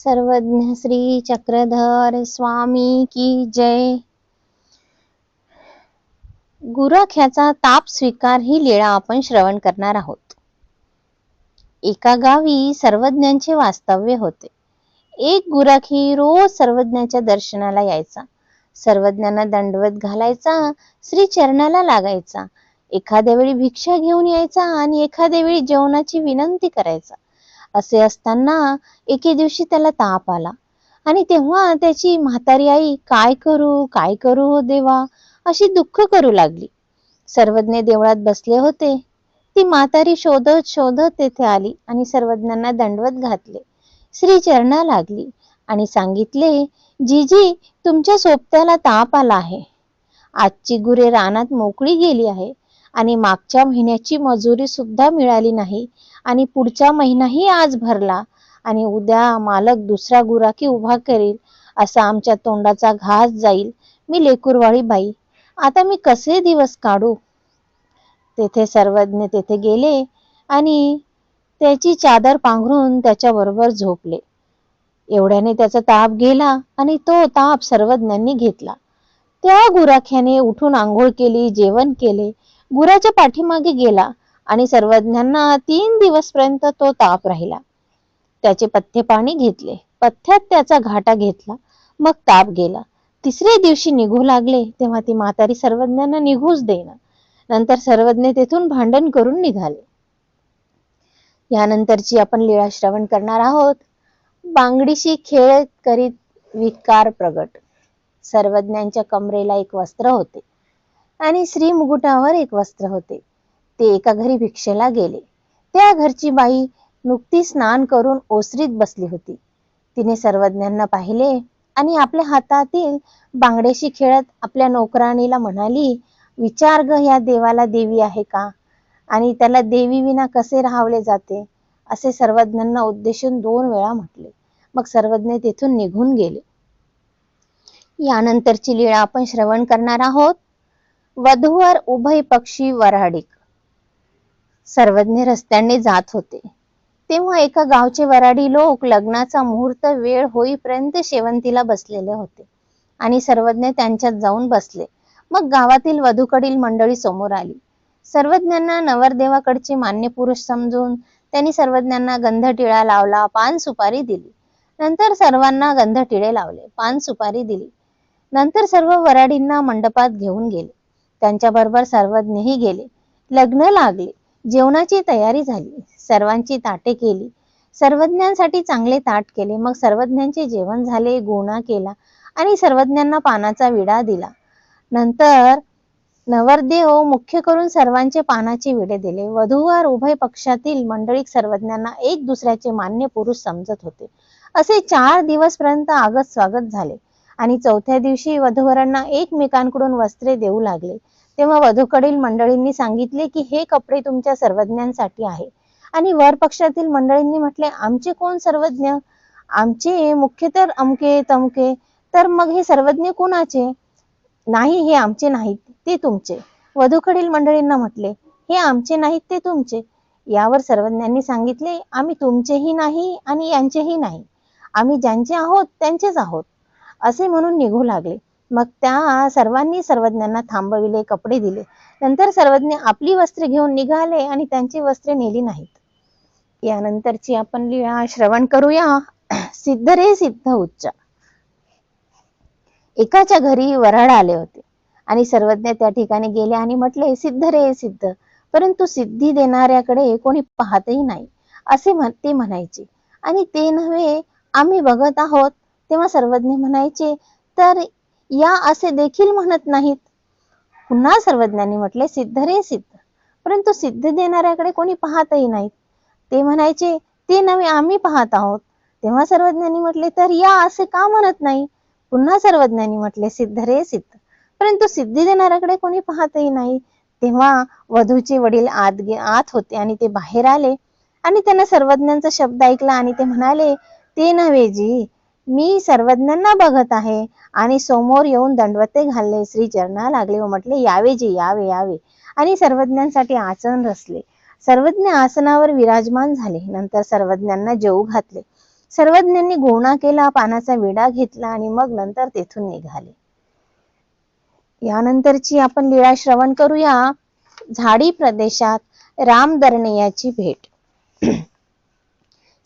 सर्वज्ञ श्री चक्रधर स्वामी की जय। गुराख्याचा ताप स्वीकार ही लीळा आपण श्रवण करणार आहोत। एका गावी सर्वज्ञांचे वास्तव्य होते। एक गुराखी रोज सर्वज्ञाच्या दर्शनाला यायचा, सर्वज्ञांना दंडवत घालायचा, श्री चरणाला लागायचा, एखाद्या वेळी भिक्षा घेऊन यायचा आणि एखाद्या वेळी जेवणाची विनंती करायचा। असे असताना एके दिवशी त्याला ताप आला आणि तेव्हा त्याची म्हातारी आई काय करू हो देवा अशी दुःख करू लागली। सर्वज्ञ देवळात बसले होते। ती म्हातारी शोधत शोधत तेथे आली आणि सर्वज्ञांना दंडवत घातले, श्री चरणा लागली आणि सांगितले, जीजी तुमच्या सोबत्याला ताप आला आहे। आजची गुरे रानात मोकळी गेली आहे आणि मागच्या महिन्याची मजुरी सुद्धा मिळाली नाही आणि पुढचा महिनाही आज भरला आणि उद्या मालक दुसरा गुराखी उभा करील असा आमच्या तोंडाचा घास जाईल। मी लेकरवाळी बाई, आता मी कसे दिवस काढू। तेथे सर्वज्ञ तेथे गेले आणि त्याची चादर पांघरून त्याच्या बरोबर झोपले। एवढ्याने त्याचा ताप गेला आणि तो ताप सर्वज्ञांनी घेतला। त्या गुराख्याने उठून आंघोळ केली, जेवण केले, गुराच्या पाठीमागे गेला आणि सर्वज्ञांना 3 दिवसपर्यंत तो ताप राहिला। त्याचे पथ्य पाणी घेतले, पथ्यात त्याचा घाटा घेतला, मग ताप गेला। तिसऱ्या दिवशी निघू लागले तेव्हा ती म्हातारी सर्वज्ञांना निघूच देईना। नंतर सर्वज्ञ तेथून भांडण करून निघाले। यानंतरची आपण लीळा श्रवण करणार आहोत। बांगडीशी खेळत करीत विकार प्रगट। सर्वज्ञांच्या कमरेला एक वस्त्र होते आणि श्री मुकुटावर एक वस्त्र होते। ते एका घरी भिक्षेला गेले। त्या घरची बाई नुकती स्नान करून ओसरीत बसली होती। तिने सर्वज्ञांना पाहिले आणि आपल्या हातातील बांगड्याशी खेळत आपल्या नोकराणीला म्हणाली, विचार ग या देवाला देवी आहे का आणि त्याला देवी विना कसे राहावले जाते, असे सर्वज्ञांना उद्देशून 2 वेळा म्हटले। मग सर्वज्ञ तेथून निघून गेले। यानंतरची लीळा आपण श्रवण करणार आहोत। वधूवर उभय पक्षी वऱ्हाडिक। सर्वज्ञ रस्त्याने जात होते तेव्हा एका गावचे वऱ्हाडी लोक लग्नाचा मुहूर्त वेळ होईपर्यंत शेवंतीला बसलेले होते आणि सर्वज्ञ त्यांच्यात जाऊन बसले। मग गावातील वधूकडील मंडळी समोर आली। सर्वज्ञांना नवरदेवाकडचे मान्य पुरुष समजून त्यांनी सर्वज्ञांना गंधटिळा लावला, पान सुपारी दिली। नंतर सर्वांना गंधटिळे लावले, पान सुपारी दिली। नंतर सर्व वऱ्हाडींना मंडपात घेऊन गेले। त्यांच्याबरोबर सर्वज्ञही गेले। लग्न लागले, जेवणाची तयारी झाली, सर्वांची ताटे केली, सर्वज्ञांसाठी चांगले ताट केले। मग सर्वज्ञांचे जेवण झाले, गुणा केला आणि सर्वज्ञांना पानाचा विडा दिला। नंतर नवरदेव मुख्य करून सर्वांचे पानाचे विडे दिले। वधूवर उभय पक्षातील मंडळी सर्वज्ञांना एक दुसऱ्याचे मान्य पुरुष समजत होते। असे 4 दिवसपर्यंत आगत स्वागत झाले आणि 4थ्या दिवशी वधूवरांना एकमेकांकडून वस्त्रे देऊ लागले। तेव्हा वधूकडील मंडळींनी सांगितले की हे कपडे तुमच्या सर्वज्ञांसाठी आहे आणि वर पक्षातील मंडळींनी म्हटले, आमचे कोण सर्वज्ञ, आमचे मुख्य तर अमके तमके, तर मग हे सर्वज्ञ कोणाचे, नाही हे आमचे नाहीत ते तुमचे। वधूकडील मंडळींना म्हटले, हे आमचे नाहीत ते तुमचे। यावर सर्वज्ञांनी सांगितले, आम्ही तुमचेही नाही आणि यांचेही नाही, आम्ही ज्यांचे आहोत त्यांचेच आहोत, असे म्हणून निघू लागले। मग त्या सर्वांनी सर्वज्ञांना थांबविले, कपडे दिले। नंतर सर्वज्ञ आपली वस्त्रे घेऊन निघाले आणि त्यांची वस्त्रे नेली नाहीत। यानंतरची आपण लीळा श्रवण करूया। सिद्ध रे सिद्ध उच्च। एकाच्या घरी वऱ्हाड आले होते आणि सर्वज्ञ त्या ठिकाणी गेले आणि म्हटले, सिद्ध रे सिद्ध, परंतु सिद्धी देणाऱ्याकडे कोणी पाहतही नाही असे ते म्हणायचे। आणि ते नव्हे आम्ही बघत आहोत, तेव्हा सर्वज्ञ म्हणायचे, तर या असे देखील म्हणत नाहीत। पुन्हा सर्वज्ञांनी म्हटले, सिद्ध रे सिद्ध, परंतु सिद्ध देणाऱ्याकडे कोणी पाहतही नाहीत। ते म्हणायचे, ते नव्हे आम्ही पाहत आहोत। तेव्हा सर्वज्ञांनी म्हटले, तर या असे का म्हणत नाही। पुन्हा सर्वज्ञांनी म्हटले, सिद्ध रे सिद्ध, परंतु सिद्धी देणाऱ्याकडे कोणी पाहतही नाही। तेव्हा वधूचे वडील आत होते आणि ते बाहेर आले आणि त्यांना सर्वज्ञांचा शब्द ऐकला आणि ते म्हणाले, ते नव्हे जी, मी सर्वज्ञांना बघत आहे आणि समोर येऊन दंडवते घालले, श्री चरणा लागले व म्हटले, यावे जी, यावे यावे, आणि सर्वज्ञांसाठी आसन रचले। सर्वज्ञ आसनावर विराजमान झाले। नंतर सर्वज्ञांना जेवू घातले। सर्वज्ञांनी गुणा केला, पानाचा विडा घेतला आणि मग नंतर तेथून निघाले. यानंतरची आपण लीळा श्रवण करूया. झाडी प्रदेशात रामदर्णयाची भेट.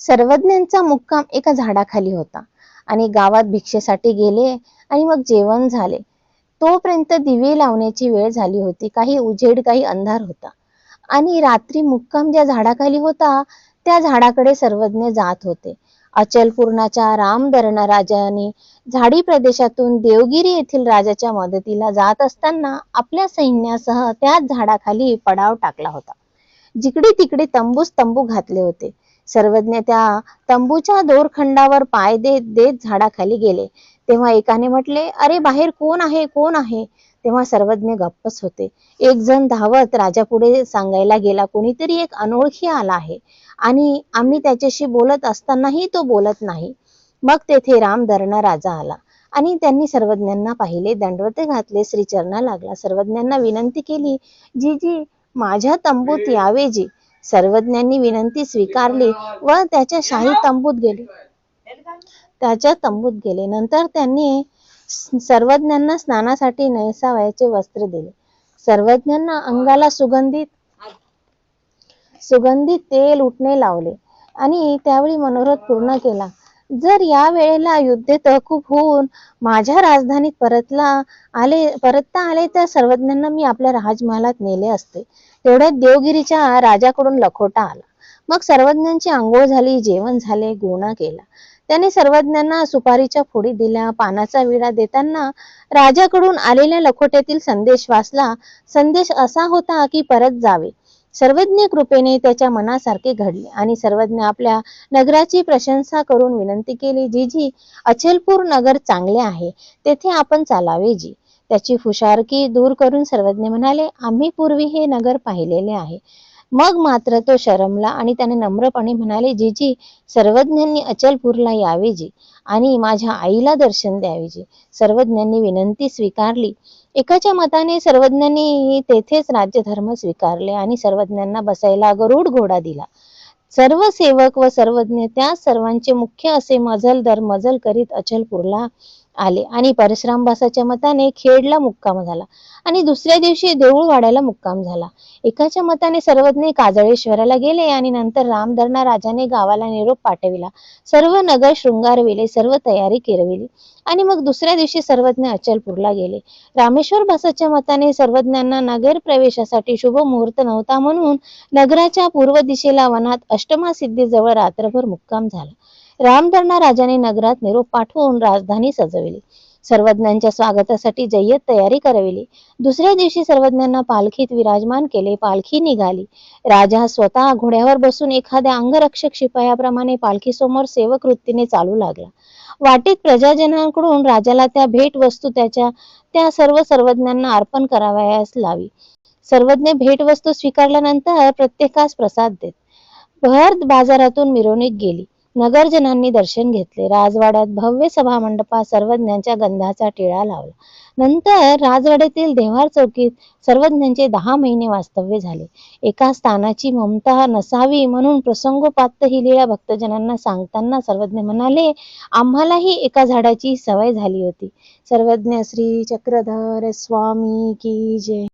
सर्वज्ञांचा मुक्काम एका झाडाखाली होता आणि गावात भिक्षेसाठी गेले आणि मग जेवण झाले. तोपर्यंत दिवे लावण्याची वेळ झाली होती. काही उजेड, काही अंधार होता आणि रात्री मुक्काम ज्या झाडाखाली होता त्या झाडाकडे सर्वज्ञ जात होते. अचलपूर्णाच्या रामदर्ण राजाने झाडी प्रदेशातून देवगिरी येथील राजाच्या मदतीला जात असताना आपल्या सैन्यासह त्याच झाडाखाली पडाव टाकला होता. जिकडे तिकडे तंबूच तंबू घातले होते. सर्वज्ञ त्या तंबूच्या दोरखंडावर पाय देत देत झाडाखाली गेले. तेव्हा एकाने म्हटले, अरे बाहेर कोण आहे, कोण आहे? तेव्हा सर्वज्ञ गप्पच होते. एक जण धावत राजापुढे सांगायला गेला, कोणीतरी एक अनोळखी आला आहे आणि आम्ही त्याच्याशी बोलत असतानाही तो बोलत नाही. मग तेथे रामदर्ण राजा आला आणि त्यांनी सर्वज्ञांना पाहिले, दंडवत घातले, श्रीचरणा लागला. सर्वज्ञांना विनंती केली, जी माझ्या तंबूत यावे जी. सर्वज्ञांनी विनंती स्वीकारली व त्याच्या शाही तंबूत गेले. नंतर त्यांनी सर्वज्ञांना स्नानासाठी नेसावयाचे वस्त्र दिले. सर्वज्ञांना अंगाला सुगंधित तेल उठणे लावले आणि त्यावेळी मनोरथ पूर्ण केला. जर या वेळेला युद्धे तहकूब होऊन माझ्या राजधानीत परतता आले तर सर्वज्ञांना मी आपल्या राजमहालात नेले असते. तेवढ्यात देवगिरीच्या राजाकडून लखोटा आला. मग सर्वज्ञांची आंघोळ झाली, जेवण झाले, गुणा केला. त्याने सर्वज्ञांना सुपारीच्या फोडी दिल्या. पानाचा विडा देताना राजाकडून आलेल्या लखोट्यातील संदेश वाचला. संदेश असा होता की परत जावे. सर्वज्ञ कृपेने त्याच्या मनासारखे घडले आणि सर्वज्ञ आपल्या नगराची प्रशंसा करून विनंती केली, जी अचलपूर नगर चांगले आहे, तेथे आपण चालावे जी. त्याची फुशारकी दूर करून सर्वज्ञ म्हणाले, आम्ही पूर्वी हे नगर पाहिलेले आहे. मग मात्र तो शरमला आणि त्याने नम्रपणे म्हणाले, जी सर्वज्ञांनी अचलपूरला यावे जी आणि माझ्या आईला दर्शन द्यावे जी. सर्वज्ञांनी विनंती स्वीकारली. एकाच्या मताने सर्वज्ञांनी तेथेच राज्यधर्म स्वीकारले आणि सर्वज्ञांना बसायला गरुड घोडा दिला. सर्व सेवक व सर्वज्ञ त्या सर्वांचे मुख्य असे मजल दर मजल करीत अचलपूरला आले आणि परशुरामबासाच्या मताने खेडला मुक्काम झाला आणि दुसऱ्या दिवशी देऊळवाड्याला मुक्काम झाला. एकाच्या मताने सर्वज्ञ काजळेश्वराला गेले आणि नंतर रामदर्ण राजाने गावाला निरोप पाठविला. सर्व नगर शृंगारविले, सर्व तयारी केरविली आणि मग दुसऱ्या दिवशी सर्वज्ञ अचलपूरला गेले. रामेश्वर बासाच्या मताने सर्वज्ञांना नगर प्रवेशासाठी शुभ मुहूर्त नव्हता म्हणून नगराच्या पूर्व दिशेला वनात अष्टमा सिद्धीजवळ रात्रभर मुक्काम झाला. रामदर्ण राजाने नगरात निरोप पाठवून राजधानी सजविली. सर्वज्ञांच्या स्वागतासाठी जय्यत तयारी करविली. दुसऱ्या दिवशी सर्वज्ञांना पालखीत विराजमान केले. पालखी निघाली. राजा स्वतः घोड्यावर बसून एखाद्या अंगरक्षक शिपायाप्रमाणे पालखीसमोर सेवक वृत्तीने चालू लागला. वाटेत प्रजाजनांकडून राजाला त्या भेट वस्तू त्या सर्व सर्वज्ञांना अर्पण करावयास लावी. सर्वज्ञ भेट वस्तू स्वीकारल्यानंतर प्रत्येकास प्रसाद देत. भर बाजारातून मिरवणूक गेली. नगरजनांनी दर्शन घेतले. राजवाड्यात भव्य सभामंडपात सर्वज्ञांच्या गंधाचा टिळा लावला. नंतर राजवाड्यातील देव्हार चौकीत सर्वज्ञांचे 10 महिने वास्तव्य झाले. एका स्थानाची ममता नसावी म्हणून प्रसंगोपात ही लीळा भक्तजनांना सांगताना सर्वज्ञ म्हणाले, आम्हालाही एका झाडाची सवय झाली होती. सर्वज्ञ श्री चक्रधर स्वामी की जय.